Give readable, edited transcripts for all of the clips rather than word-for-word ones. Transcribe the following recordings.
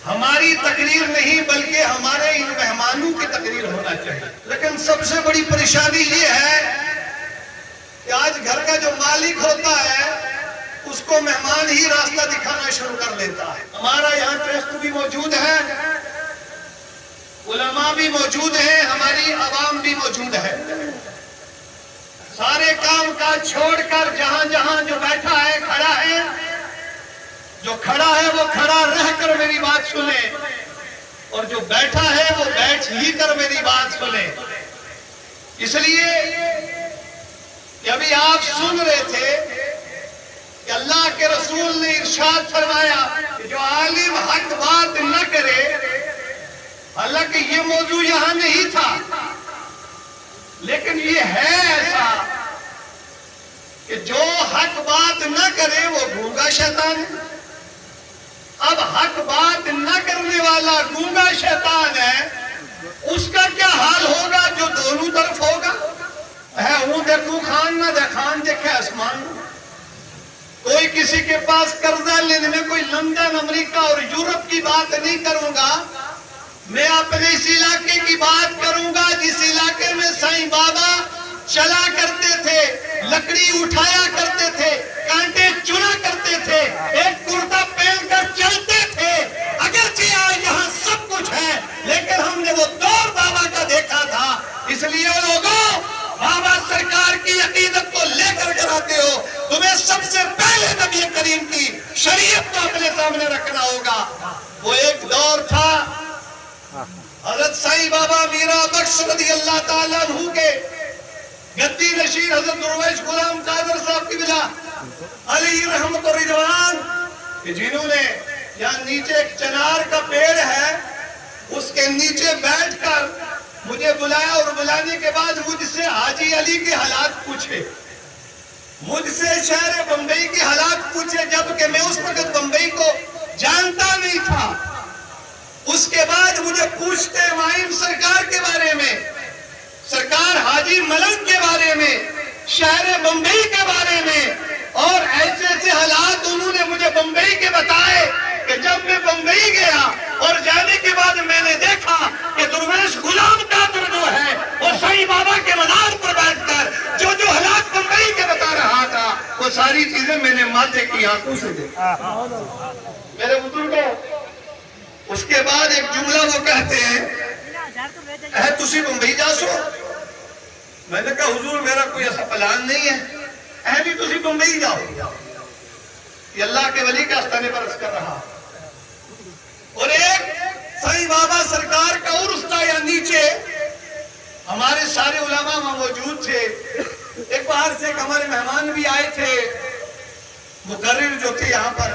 ہماری تقریر نہیں بلکہ ہمارے ان مہمانوں کی تقریر ہونا چاہیے. لیکن سب سے بڑی پریشانی یہ ہے کہ آج گھر کا جو مالک ہوتا ہے اس کو مہمان ہی راستہ دکھانا شروع کر لیتا ہے. ہمارا یہاں ٹرسٹ بھی موجود ہے، علماء بھی موجود ہیں، ہماری عوام بھی موجود ہے. سارے کام کاج چھوڑ کر جہاں جہاں جو بیٹھا ہے کھڑا ہے، جو کھڑا ہے وہ کھڑا رہ کر میری بات سنے، اور جو بیٹھا ہے وہ بیٹھ ہی کر میری بات سنے. اس لیے کہ ابھی آپ سن رہے تھے کہ اللہ کے رسول نے ارشاد فرمایا کہ جو عالم حق بات نہ کرے، حالانکہ یہ موضوع یہاں نہیں تھا لیکن یہ ہے ایسا کہ جو حق بات نہ کرے وہ گونگا شیطان ہے. اب حق بات نہ کرنے والا گونگا شیطان ہے، اس کا کیا حال ہوگا جو دونوں طرف ہوگا؟ ہے ہوں دیکھوں خان نہ دیکھان دیکھے آسمان. کوئی کسی کے پاس قرضہ لینے میں کوئی لندن، امریکہ اور یورپ کی بات نہیں کروں گا، میں اپنے اس علاقے کی بات کروں گا جس علاقے میں سائیں بابا چلا کرتے تھے، لکڑی اٹھایا کرتے تھے، کانٹے چنا کرتے تھے، ایک کرتا پہن کر چلتے تھے. اگرچہ آج یہاں سب کچھ ہے لیکن ہم نے وہ دور بابا کا دیکھا تھا. اس لیے لوگوں، بابا سرکار کی عقیدت کو لے کر کراتے ہو، تمہیں سب سے پہلے نبی کریم کی شریعت کو اپنے سامنے رکھنا ہوگا. وہ ایک دور تھا حضرت سائیں بابا میرا بخش رضی اللہ تعالیٰ عنہ کے گدی نشین حضرت درویش غلام قادر صاحب کی بلا علی رحمت و رضوان، کہ جنہوں نے یہاں نیچے ایک چنار کا پیڑ ہے اس کے نیچے بیٹھ کر مجھے بلایا اور بلانے کے بعد مجھ سے حاجی علی کے حالات پوچھے، مجھ سے شہر بمبئی کے حالات پوچھے، جبکہ میں اس وقت بمبئی کو جانتا نہیں تھا. اس کے بعد مجھے پوچھتے معین سرکار کے بارے میں، سرکار حاجی ملنگ کے بارے میں، شہر بمبئی کے بارے میں، اور ایسے ایسے حالات انہوں نے مجھے بمبئی کے بتائے کہ جب میں بمبئی گیا اور جانے کے بعد میں نے دیکھا کہ درویش غلام قادر جو ہے وہ سائیں بابا کے مزار پر بیٹھ کر جو جو حالات بمبئی کے بتا رہا تھا وہ ساری چیزیں میں نے ماتھے کی آنکھوں سے دیکھا. میرے بزرگوں، اس کے بعد ایک جملہ وہ کہتے ہیں، اے تسی بمبئی جا سو؟ میں نے کہا حضور میرا کوئی ایسا پلان نہیں ہے. اے بھی تسی بمبئی جاؤ. یہ اللہ کے ولی کا آستانے پر عرض کر رہا. اور ایک سائیں بابا سرکار کا عرس تھا یا نیچے، ہمارے سارے علماء وہاں موجود تھے. ایک باہر سے ایک ہمارے مہمان بھی آئے تھے، مقرر جو تھے یہاں پر،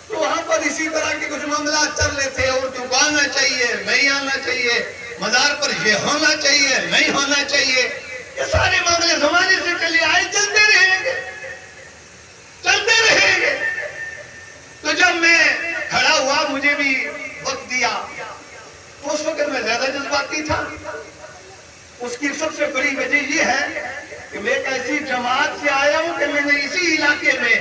تو وہاں پر اسی طرح کے کچھ معاملات چل رہے تھے. اور کو آنا چاہیے، نہیں آنا چاہیے، مزار پر یہ ہونا چاہیے، نہیں ہونا چاہیے، یہ سارے معاملے زمانے سے چلے آئے، چلتے رہیں گے، چلتے رہیں گے. تو جب میں کھڑا ہوا مجھے بھی وقت دیا، تو اس وقت میں زیادہ جذباتی تھا. اس کی سب سے بڑی وجہ یہ ہے کہ میں ایک ایسی جماعت سے آیا ہوں کہ میں نے اسی علاقے میں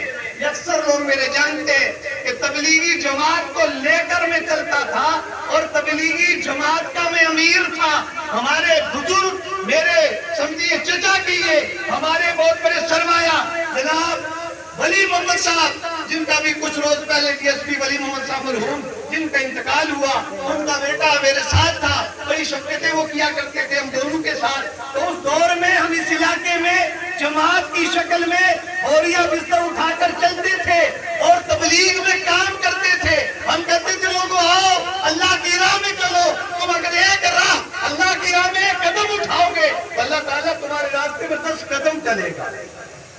اکثر لوگ میرے جانتے کہ تبلیغی جماعت کو لے کر میں چلتا تھا اور تبلیغی جماعت کا میں امیر تھا. ہمارے بزرگ میرے سمجھیے چچا کیے، ہمارے بہت بڑے سرمایہ جناب ولی محمد صاحب، جن کا بھی کچھ روز پہلے ڈی ایس پی ولی محمد صاحب مرحوم جن کا انتقال ہوا، ان کا بیٹا میرے ساتھ تھا. بڑی شفقتیں وہ کیا کرتے تھے ہم دونوں کے ساتھ. تو اس دور میں ہم اس علاقے میں جماعت کی شکل میں بوریا بستر اٹھا کر چلتے تھے اور تبلیغ میں کام کرتے تھے. ہم کہتے تھے لوگوں آؤ اللہ کی راہ میں چلو، تم اگر ایک راہ اللہ کی راہ میں ایک قدم اٹھاؤ گے تو اللہ تعالیٰ تمہارے راستے میں 10 قدم چلے گا.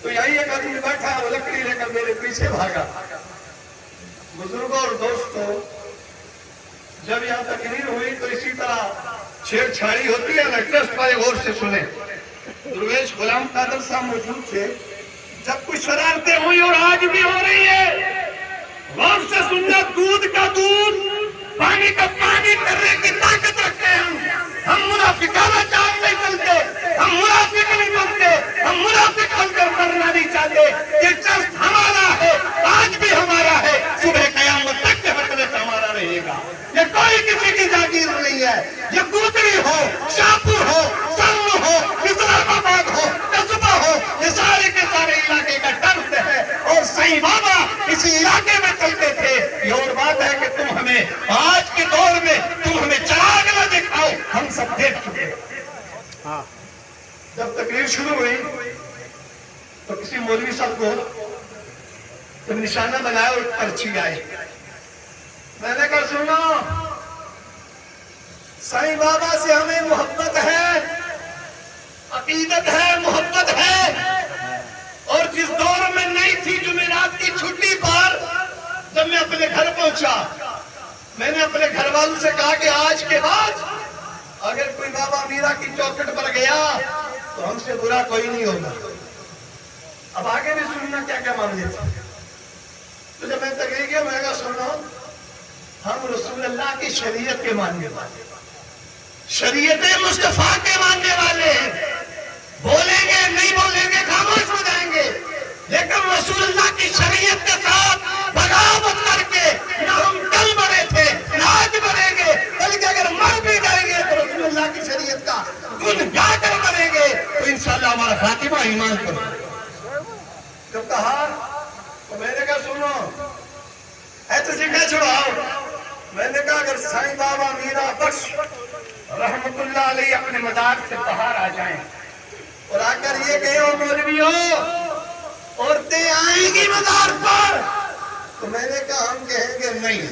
تو یہی ایک آدمی بیٹھا وہ لکڑی لے کر میرے پیچھے بھاگا. بزرگوں اور دوستوں، جب یہاں تقریر ہوئی تو اسی طرح چھیڑ چھاڑی ہوتی ہے نا، ٹرسٹ والے غور سے سنیں. درویش غلام قادر صاحب موجود تھے. جب کچھ شرارتیں ہوئی اور آج بھی ہو رہی ہے، غور سے سننا. دودھ کا دودھ، پانی کا پانی کرنے کی طاقت رکھتے ہیں ہم منافقانہ چال نہیں چلتے، ہم منافق نہیں بنتے، ہم منافق بن کر کرنا نہیں چاہتے. یہ ٹرسٹ ہمارا ہے، آج بھی ہمارا ہے، صبح قیامت تک کے حق میں ہمارا رہے گا. ہے. یہ کوتری ہو, شاہپور ہو, سرن ہو, اسلام آباد ہو, قصبہ ہو, یہ سارے کے سارے علاقے کا درد ہے. اور سائیں بابا اسی علاقے میں چلتے تھے. یہ اور بات ہے کہ تم ہمیں آج کے دور میں تم ہمیں چراغ نہ دکھاؤ, ہم سب دیکھ چکے. جب تقریر شروع ہوئی تو کسی مولوی صاحب کو جب نشانہ بنایا اور پرچی آئی, میں نے کہا سنو, سائیں بابا سے ہمیں محبت ہے, عقیدت ہے, محبت ہے. اور جس دور میں نہیں تھی جمعرات کی چھٹی پر جب میں اپنے گھر پہنچا, میں نے اپنے گھر والوں سے کہا کہ آج کے بعد اگر کوئی بابا میرا کی چوکھٹ پر گیا تو ہم سے برا کوئی نہیں ہوگا. اب آگے بھی سننا کیا کیا معاملے تھے. تو جب میں تقریر کیا, میں نے کہا سنو, ہم رسول اللہ کی شریعت کے ماننے والے, شریعت مصطفیٰ کے ماننے والے ہیں. بولیں گے نہیں بولیں گے, خاموش ہو جائیں گے, لیکن رسول اللہ کی شریعت کے ساتھ بغاوت کر کے نہ ہم کل بڑے تھے نہ آج بڑھیں گے, بلکہ اگر مر بھی جائیں گے تو رسول اللہ کی شریعت کا گن گا کر بڑھیں گے. تو انشاءاللہ ہمارا خاتمہ ایمان پر. جب کہا تو میں نے کہا سنو, ایسے نہ چھڑاؤ. میں نے کہا اگر سائیں بابا میرا بخش رحمت اللہ علیہ اپنے مدار سے باہر آ جائیں اور آ کر یہ کہے او مولویوں عورتیں آئیں گی مدار پر, تو میں نے کہا ہم کہیں گے نہیں,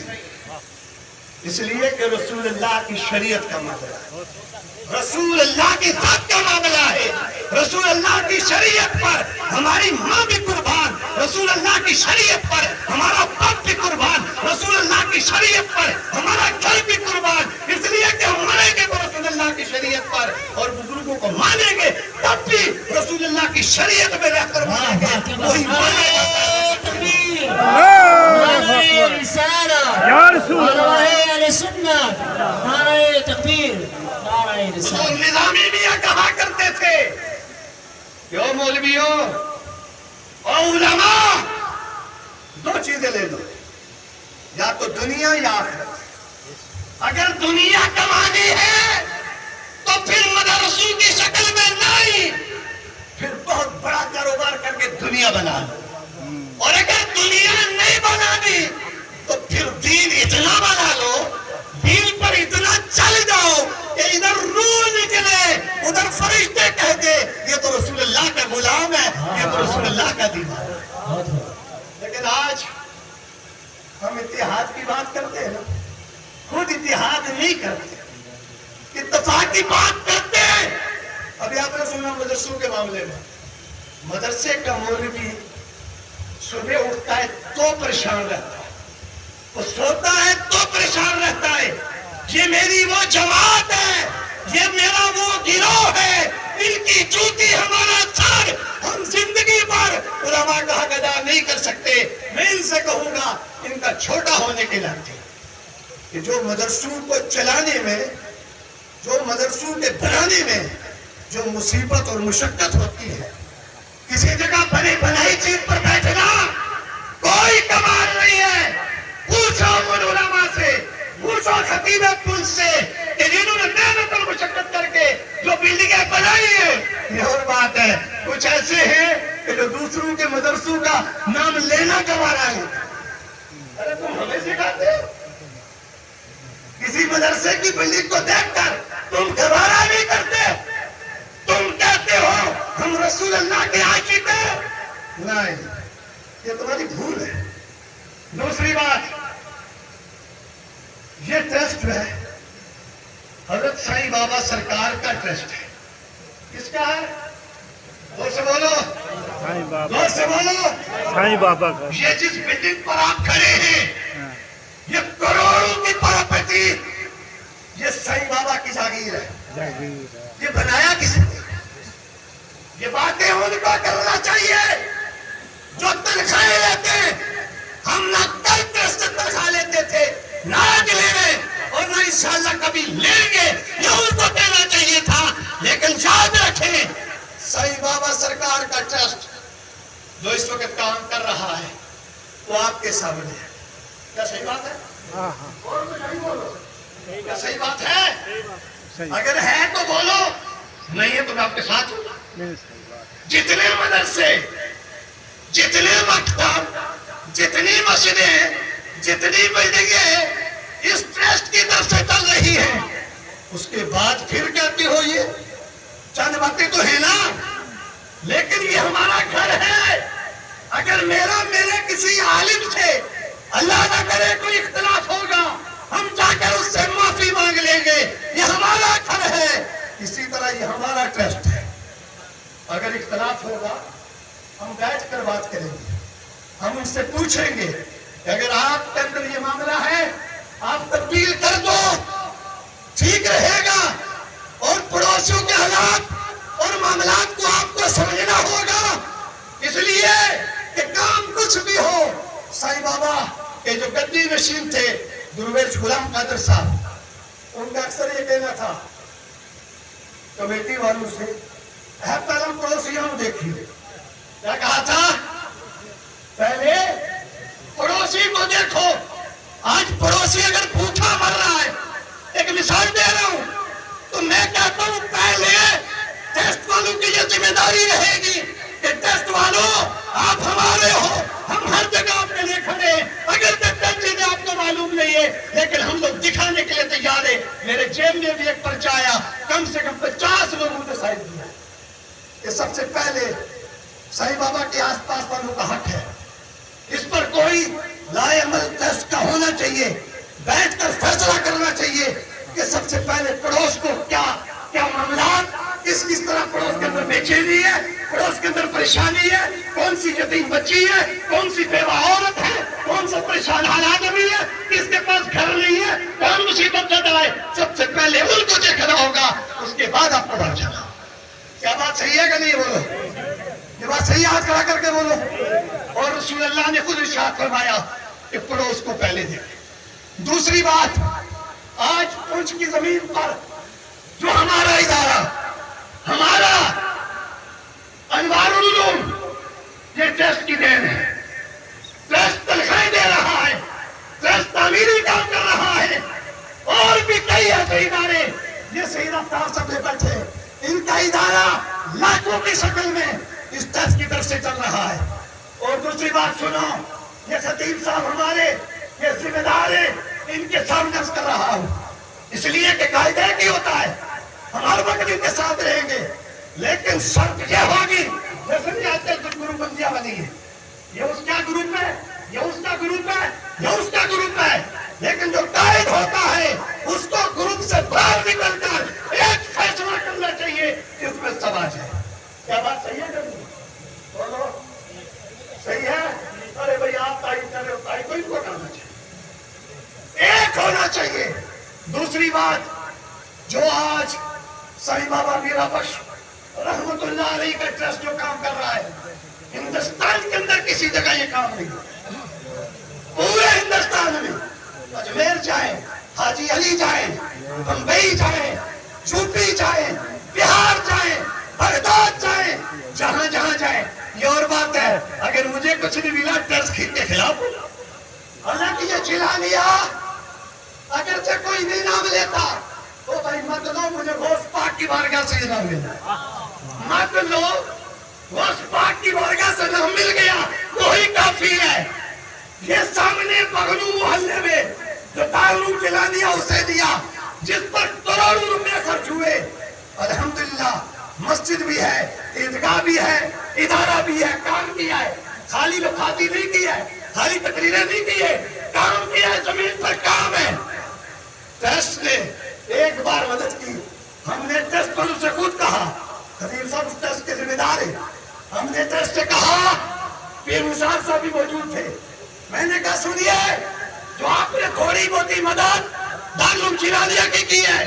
اس لیے کہ رسول اللہ کی شریعت کا معاملہ ہے, رسول اللہ کی ذات کا معاملہ ہے. رسول اللہ کی شریعت پر ہماری ماں بھی قربان, رسول اللہ کی شریعت پر ہمارا باپ بھی قربان, رسول اللہ کی شریعت پر ہمارا گھر بھی قربان. اس لیے کہ ہم مریں گے تو رسول اللہ کی شریعت پر, اور بزرگوں کو مانیں گے تب بھی رسول اللہ کی شریعت میں رہ کر مانیں گے. وہی مانا جاتا ہے. نظامی میاں کہا کرتے تھے کہ مولویوں اور علماء دو چیزیں لے لو, یا تو دنیا یا آخرت. اگر دنیا کمانی ہے تو پھر مدرسوں کی شکل میں نہیں, پھر بہت بڑا کاروبار کر کے دنیا بنا لو. اور اگر دنیا نہیں بنانی تو پھر دین اتنا بنا لو, دین پر اتنا چل جاؤ کہ ادھر روح نکلے ادھر فرشتے کہہ دے یہ تو رسول اللہ کا غلام ہے, یہ تو رسول اللہ کا دیوانہ. لیکن آج ہم اتحاد کی بات کرتے ہیں نا, خود اتحاد نہیں کرتے, اتفاق کی بات کرتے ہیں. ابھی آپ نے سنا مدرسوں کے معاملے میں, مدرسے کا مولوی صبح اٹھتا ہے تو پریشان رہتا ہے, وہ سوتا ہے تو پریشان رہتا ہے. یہ میری وہ جماعت ہے, یہ میرا وہ گروہ ہے, ان کی جوتی ہمارا سر, ہم زندگی بھر علماء کا حق ادا نہیں کر سکتے. میں ان سے کہوں گا ان کا چھوٹا ہونے کے ناطے کہ جو مدرسوں کو چلانے میں, جو مدرسوں کے بنانے میں جو مصیبت اور مشقت ہوتی ہے, کسی جگہ بنی بنائی چیز پر بیٹھنا کوئی کمال نہیں ہے. پوچھو ان علماء سے, پوچھو خطیب پل سے کہ جنہوں نے محنت اور مشقت کر کے جو بلڈنگیں بنائی ہیں. یہ اور بات ہے, کچھ ایسے ہیں کہ جو دوسروں کے مدرسوں کا نام لینا گوارا ہے. ارے تم ہمیں سکھاتے ہو, کسی مدرسے کی بلڈنگ کو دیکھ کر تم گوارا نہیں کرتے, تم کہتے ہو ہم رسول اللہ کے عاشق ہیں. نہیں, یہ تمہاری بھول ہے. دوسری بات, یہ ٹرسٹ ہے حضرت سائیں بابا سرکار کا ٹرسٹ ہے. کس کا ہے؟ زور سے بولو, زور سے بولو. سائیں بابا کا. یہ جس بلڈنگ پر آپ کھڑے ہیں یہ کروڑوں کی پراپرٹی, یہ سائیں بابا کی جاگیر ہے. یہ بنایا کس نے؟ یہ باتیں ان کو کرنا چاہیے جو تنخواہیں لیتے. ہم نہ کل ٹرسٹ سے تنخواہ لیتے تھے, نہ آج لے رہے اور نہ انشاءاللہ کبھی لیں گے. یہ ان کو کہنا چاہیے تھا. لیکن یاد رکھیں سائیں بابا سرکار کا ٹرسٹ جو اس وقت کام کر رہا ہے وہ آپ کے سامنے ہے. کیا صحیح بات ہے؟ اور کچھ نہیں بولو. کیا صحیح بات ہے؟ اگر ہے تو بولو، نہیں ہے تو میں آپ کے ساتھ ہوں۔ جتنے مدرسے، جتنے مکتب، جتنی مسجدیں، جتنی بلڈنگیں اس ٹرسٹ کی طرف سے چل رہی ہیں، اس کے بعد پھر کہتے ہو یہ چند باتیں تو ہیں نا، لیکن یہ ہمارا گھر ہے۔ اگر میرے کسی عالم سے اللہ نہ کرے کوئی اختلاف ہوگا، ہم جا کر اس سے معافی مانگ لیں گے، یہ ہمارا گھر ہے۔ اسی طرح یہ ہمارا ٹرسٹ ہے۔ اگر اختلاف ہوگا ہم بیٹھ کر بات کریں گے، ہم ان سے پوچھیں گے کہ اگر آپ کے اندر یہ معاملہ ہے آپ تبدیل کر دو، ٹھیک رہے گا، اور پڑوسیوں کے حالات اور معاملات کو آپ کو سمجھنا ہوگا۔ اس لیے کہ کام کچھ بھی ہو، سائیں بابا کے جو گدی نشین تھے درویش غلام قادر صاحب، ان کا اکثر یہ کہنا تھا کمیٹی والوں سے، اے پہلا پڑوسیوں دیکھیے، کیا کہا تھا؟ پہلے پڑوسی کو دیکھو۔ آج پڑوسی اگر بھوکا مر رہا ہے، ایک مثال دے رہا ہوں، تو میں کہتا ہوں پہلے ٹیسٹ والوں کی یہ ذمہ داری رہے گی کہ ٹیسٹ والوں آپ ہمارے ہو، ہم ہر جگہ آپ کے لیے کھڑے ہیں، اگر چیزیں آپ کو معلوم نہیں ہے لیکن ہم لوگ دکھانے کے لیے تیار ہیں۔ میرے جیب میں بھی ایک پرچہ آیا، کم سے کم 50 لوگوں نے سائن کیا۔ یہ سب سے پہلے سائیں بابا کے آس پاس والوں کا حق ہے، اس پر کوئی لائے عمل ٹیسٹ کا ہونا چاہیے، بیٹھ کر فیصلہ کرنا چاہیے کہ سب سے پہلے پڑوس کو کیا معاملات، کس طرح پڑوس کے اندر بے چینی ہے، پڑوس کے اندر پریشانی ہے، کون سی یتیم بچی ہے، کون سی بیوہ عورت ہے، کون سا پریشان حالات میں ہے، کس کے پاس گھر نہیں ہے، کون مصیبت زدہ ہے، سب سے پہلے ان کو دیکھنا ہوگا، اس کے بعد آپ کو بڑھ جانا۔ کیا بات صحیح ہے کہ نہیں؟ بولو، یہ بات صحیح ہے، ہاتھ کھڑا کر کے بولو۔ اور رسول اللہ نے خود ارشاد فرمایا کہ پڑوس کو پہلے دیکھیں۔ دوسری بات، آج پنچ کی زمین پر جو ہمارا ادارہ، ہمارا انوار العلوم، یہ ٹرسٹ کی دین ہے۔ ٹرسٹ تنخواہیں دے رہا ہے، ٹرسٹ تعمیری کام کر رہا ہے، اور بھی کئی ایسے ادارے، یہ سید افطار صاحب بیٹھے ہیں، ان کا ادارہ لاکھوں کی شکل میں اس ٹرسٹ کی طرف سے چل رہا ہے۔ اور دوسری بات سنو، یہ خطیب صاحب ہمارے یہ ذمہ دار ہیں، ان کے سامنے عرض کر رہا ہوں، اس لیے کہ قاعدہ کی ہوتا ہے ہم ہر وقت ان کے ساتھ رہیں گے، لیکن شرط یہ ہوگی جیسے بھی آج کل گروپ بندیاں بنی ہے، یہ اس کا گروپ ہے، یہ اس کا گروپ ہے، یہ اس کا گروپ ہے، لیکن جو قائد ہوتا ہے اس کو گروپ سے باہر نکل کر ایک فیصلہ کرنا چاہیے کہ اس میں سب آ جائے۔ کیا بات صحیح ہے کہ نہیں؟ بولو صحیح ہے؟ ارے بھائی آپ تائید کر رہے ہو، تائید کو ان کو کرنا چاہیے، ایک ہونا چاہیے۔ دوسری بات، جو آج سائیں بابا میرا بخش رحمت اللہ علیہ کا ٹرسٹ جو کام کر رہا ہے، ہندوستان کے اندر کسی جگہ یہ کام نہیں ہوتا، پورے ہندوستان میں، اجمیر جائیں، حاجی علی جائیں، بمبئی جائیں، یوپی جائیں، بہار جائیں، بغداد جائیں، جہاں جہاں جائیں۔ یہ اور بات ہے اگر مجھے کچھ نہیں ملا ٹرسٹ کے خلاف ہوگا، حالانکہ یہ چلا لیا، اگرچہ کوئی نہیں نام لیتا تو بھائی مت لو، مجھے غوث پاک کی بارگاہ سے نام ملا، مت لو، غوث پاک کی بارگاہ سے نام مل گیا وہی کافی ہے۔ یہ سامنے بغلو محلے میں جو دارالعلوم چلا دیا اسے دیا، جس پر کروڑوں روپے خرچ ہوئے، الحمدللہ مسجد بھی ہے، عیدگاہ بھی ہے، ادارہ بھی ہے، کام کیا ہے، خالی لفاظی نہیں کی ہے، خالی تقریریں نہیں کی ہے، کام کیا ہے، زمین پر کام ہے۔ ٹرسٹ نے ایک بار مدد کی، ہم نے ٹرسٹ والوں سے خود کہا، خطیب صاحب اس ٹرسٹ کے ذمہ دار ہیں، ہم نے ٹرسٹ سے کہا، پیر نثار صاحب بھی موجود تھے، میں نے کہا سنیے، جو آپ نے تھوڑی بہت مدد دارالعلوم چنانیہ کی ہے،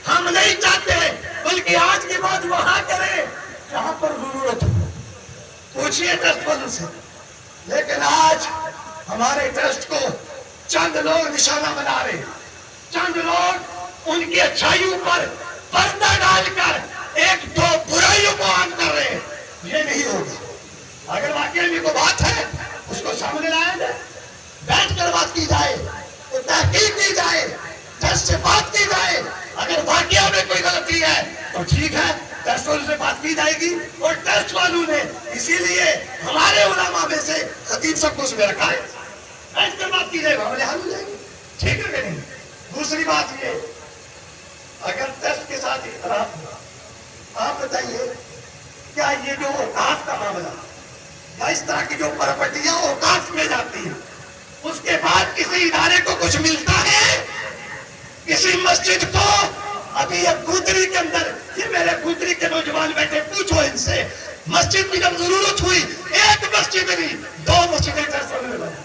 ہم نہیں چاہتے، بلکہ آج کے بعد وہاں کریں جہاں پر ضرورت ہو، پوچھئے ٹرسٹ والوں سے۔ لیکن آج ہمارے ٹرسٹ کو چند لوگ نشانہ بنا رہے ہیں، چند لوگ ان کی اچھائیوں پر پردہ ڈال کر ایک دو برائیوں کو عام کر رہے ہیں، یہ نہیں ہوگا۔ اگر واقعی میں کوئی بات ہے اس کو سامنے لایا جائے، بیٹھ کر بات کی جائے، تحقیق کی جائے، ٹرسٹ سے بات کی جائے گی اور ٹرسٹ والوں نے اسی لیے ہمارے علماء میں سے خطیب صاحب کو اس میں رکھا ہے. ٹرسٹ پر بات کی جائے معاملے حل ہو جائے گی. ٹھیک ہے کہ نہیں؟ دوسری بات یہ اگر ٹرسٹ کے ساتھ اختلاف ہوا آپ بتائیے کیا یہ جو اوقاف کا معاملہ یا اس طرح کی جو پراپرٹیاں اوقاف میں جاتی ہیں اس کے بعد کسی ادارے کو کچھ ملتا ہے؟ کسی مسجد کو ابھی یہ گودری کے اندر یہ میرے گودری کے نوجوان بیٹھے پوچھو ان سے مسجد کی جب ضرورت ہوئی ایک مسجد نہیں 2 مسجدیں ٹرسٹ والوں نے بنائی.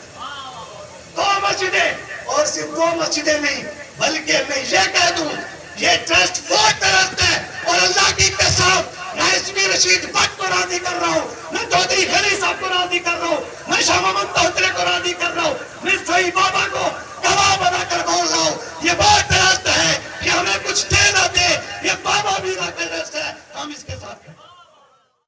2 مسجدیں اور صرف 2 مسجدیں نہیں بلکہ میں یہ کہہ دوں یہ ٹرسٹ وہ ٹرسٹ ہے اور اللہ کی قسم میں اسمی رشید بٹ کو راضی کر رہا ہوں میں چودھری غنی صاحب کو راضی کر رہا ہوں میں شاہ محمد طہوترے کو راضی کر رہا ہوں میں صحیح بابا کو گواہ بنا کر بول رہا ہوں یہ وہ ٹرسٹ ہے کہ ہمیں کچھ دے نہ دے یہ بابا بھی نہ ٹرسٹ ہے ہم اس کے ساتھ ہیں.